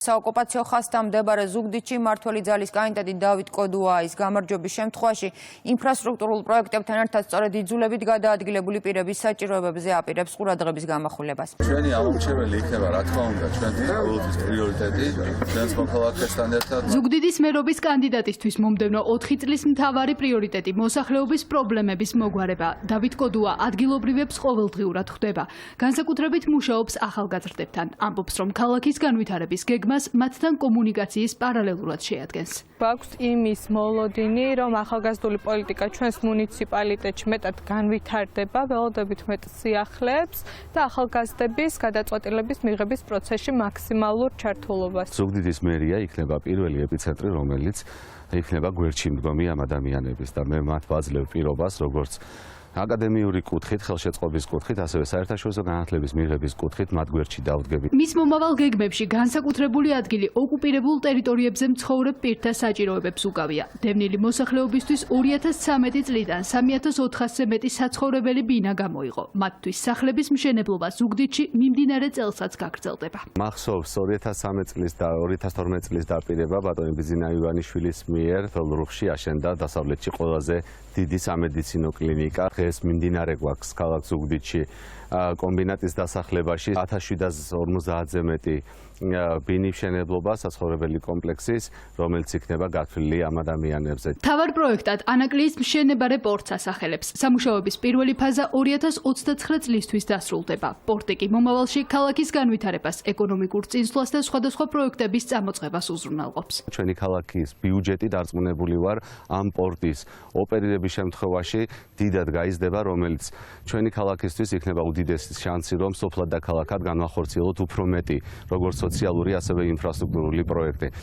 საოკუპაციო ხაზთან მდებარე ზუგდიდში მმართველი ძალის კანდიდატი დავით კოდუაის გამარჯვების შემთხვევაში ინფრასტრუქტურულ პროექტებთან ერთად სწორედ იძულებით გადაადგილებული პირების საჭიროებებზე აპირებს ყურადღების გამახვილებას. ჩვენი ამომრჩეველი იქნება, რა თქმა უნდა, ჩვენი ყოველთვის პრიორიტეტი ჩვენს მოქალაქესთან ერთად. ზუგდიდის მერობის კანდიდატისთვის მომდევნო 4 წლის მთავარი პრიორიტეტი მოსახლეობის პრობლემების მოგვარება. დავით კოდუა ადგილობრივებს ყოველდღიურად ხვდება. განსაკუთრებით მუშაობს ახალგაზრდებთან. ამბობს, რომ ქალაქის განვითარების გეგმას მათთან კომუნიკაციის პარალელურად შეადგენს. გვაქვს იმის მოლოდინი, რომ ახალგაზრდული პოლიტიკა ჩვენს მუნიციპალიტეტში მეტად განვითარდება, ველოდებით მეტ სიახლეებს და ახალგაზრდების გადაწყვეტილების მიღების პროცესში მაქსიმალურ ჩართულობას. ზუგდიდის მერია იქნება პირველი ეპიცენტრი, რომელიც იქნება გვერდში მდგომი ამ ადამიანების და მე მათ ვაძლევ პირობას, როგორც აკადემიური კუთხით, ხელშეწყობის კუთხით, ასევე საერთაშორისო განათლების მიღების კუთხით მათ გვერდში დავდგები. მის მომავალ გეგმებში განსაკუთრებული ადგილი ოკუპირებულ ტერიტორიებზე მცხოვრებ პირთა საჭიროებებს უკავია. დევნილი მოსახლეობისთვის 2013 წლიდან 3400-ზე მეტი საცხოვრებელი ბინა გამოიღო. მათთვის სახლების მშენებლობა ზუგდიდში მიმდინარე წელსაც გაგრძელდება. მახსოვს 2013 წლის და 2012 წლის დაპირება ბატონი ბიზინა ივანიშვილის მიერ თელრუხში აშენდა დასავლეთში ყველაზე დიდი სამედიცინო კლინიკა. დღეს მიმდინარე გვაქვს ქალაქ ზუგდიდში კომბინატის დასახლებაში 1750-ზე მეტი ბინის მშენებლობა საცხოვრებელი კომპლექსის, რომელიც იქნება გათვლილი ამ ადამიანებზე. მთავარ პროექტად ანაკლიის მშენებარე პორტს ასახელებს. სამუშაოების პირველი ფაზა 2029 წლისთვის დასრულდება. პორტი კი მომავალში ქალაქის განვითარებას, ეკონომიკურ წინსვლას და სხვადასხვა პროექტების წამოწყებას უზრუნველყოფს. ჩვენი ქალაქის ბიუჯეტი დარწმუნებული ვარ ამ პორტის ოპერირების შემთხვევაში დიდად გაიზრდება, რომელიც ჩვენი ქალაქისთვის იქნება უდიდესი შანსი, რომ სოფლად და ქალაქად განვახორციელოთ უფრო მეტი, როგორც სოციალური, ასევე ინფრასტრუქტურული პროექტი.